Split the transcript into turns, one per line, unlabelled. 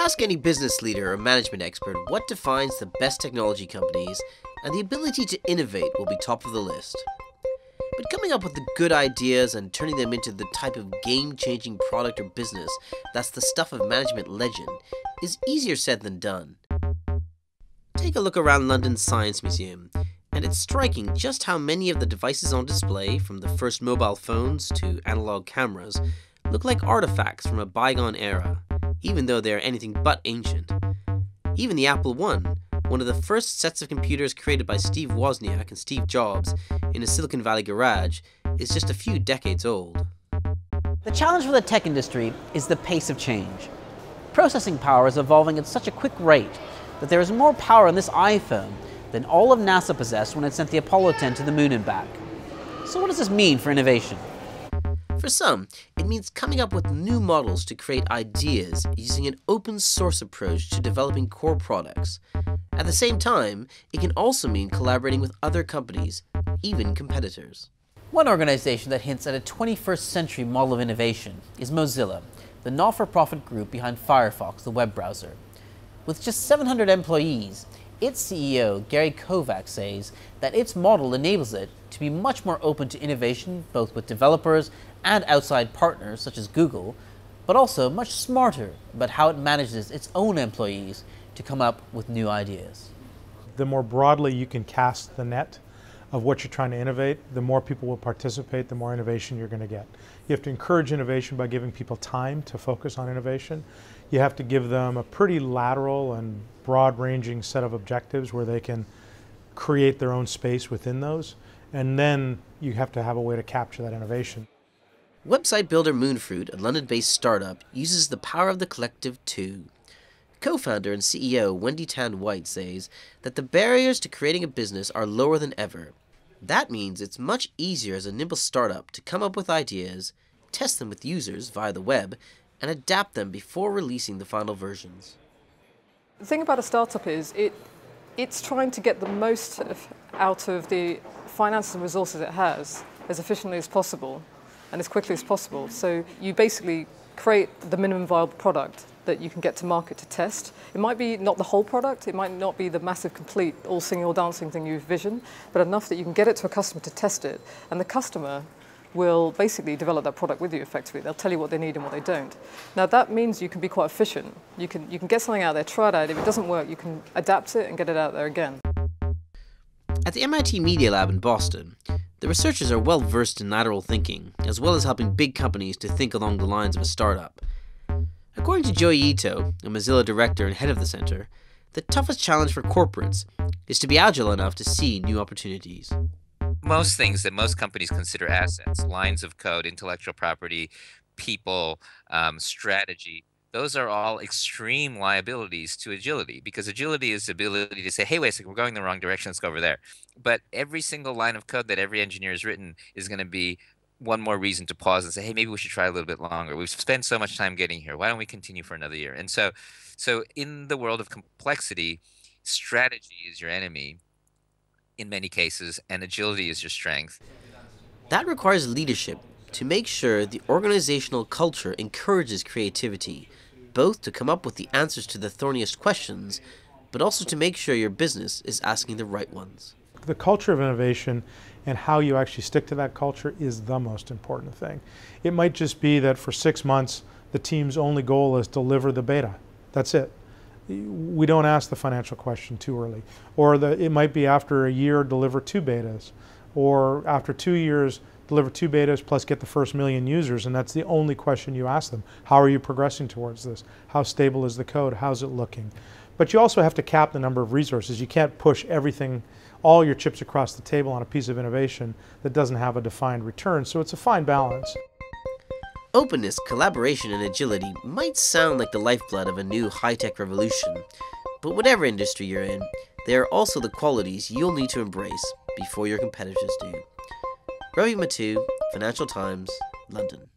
Ask any business leader or management expert what defines the best technology companies, and the ability to innovate will be top of the list. But coming up with the good ideas and turning them into the type of game-changing product or business that's the stuff of management legend is easier said than done. Take a look around London's Science Museum, and it's striking just how many of the devices on display, from the first mobile phones to analog cameras, look like artifacts from a bygone era, even though they are anything but ancient. Even the Apple I, one of the first sets of computers created by Steve Wozniak and Steve Jobs in a Silicon Valley garage, is just a few decades old.
The challenge for the tech industry is the pace of change. Processing power is evolving at such a quick rate that there is more power in this iPhone than all of NASA possessed when it sent the Apollo 10 to the moon and back. So what does this mean for innovation?
For some, it means coming up with new models to create ideas using an open source approach to developing core products. At the same time, it can also mean collaborating with other companies, even competitors.
One organization that hints at a 21st century model of innovation is Mozila, the not-for-profit group behind Firefox, the web browser. With just 700 employees, its CEO, Gary Kovacs, says that its model enables it to be much more open to innovation, both with developers and outside partners such as Google, but also much smarter about how it manages its own employees to come up with new ideas.
The more broadly you can cast the net of what you're trying to innovate, the more people will participate, the more innovation you're going to get. You have to encourage innovation by giving people time to focus on innovation. You have to give them a pretty lateral and broad-ranging set of objectives where they can create their own space within those. And then you have to have a way to capture that innovation.
Website builder Moonfruit, a London-based startup, uses the power of the collective too. Co-founder and CEO Wendy White says that the barriers to creating a business are lower than ever. That means it's much easier as a nimble startup to come up with ideas, test them with users via the web, and adapt them before releasing the final versions.
The thing about a startup is it's trying to get the most out of the finances and resources it has as efficiently as possible and as quickly as possible. So you basically create the minimum viable product that you can get to market to test. It might be not the whole product, it might not be the massive, complete, all singing, all dancing thing you envision, but enough that you can get it to a customer to test it, and the customer will basically develop that product with you effectively. They'll tell you what they need and what they don't. Now that means you can be quite efficient. You can get something out there, try it out. If it doesn't work, you can adapt it and get it out there again.
At the MIT Media Lab in Boston, the researchers are well versed in lateral thinking, as well as helping big companies to think along the lines of a startup. According to Joi Ito, a Mozila director and head of the center, the toughest challenge for corporates is to be agile enough to see new opportunities.
Most things that most companies consider assets, lines of code, intellectual property, people, strategy, those are all extreme liabilities to agility, because agility is the ability to say, hey, wait a second, we're going the wrong direction, let's go over there. But every single line of code that every engineer has written is going to be one more reason to pause and say, hey, maybe we should try a little bit longer. We've spent so much time getting here. Why don't we continue for another year? And so in the world of complexity, strategy is your enemy in many cases, and agility is your strength.
That requires leadership to make sure the organizational culture encourages creativity, both to come up with the answers to the thorniest questions, but also to make sure your business is asking the right ones.
The culture of innovation and how you actually stick to that culture is the most important thing. It might just be that for 6 months, the team's only goal is deliver the beta. That's it. We don't ask the financial question too early. Or it might be after a year, deliver 2 betas. Or after 2 years, deliver 2 betas plus get the first 1 million users, and that's the only question you ask them. How are you progressing towards this? How stable is the code? How's it looking? But you also have to cap the number of resources. You can't push everything, all your chips across the table on a piece of innovation that doesn't have a defined return. So it's a fine balance.
Openness, collaboration, and agility might sound like the lifeblood of a new high-tech revolution, but whatever industry you're in, they are also the qualities you'll need to embrace before your competitors do. Ravi Mattu, Financial Times, London.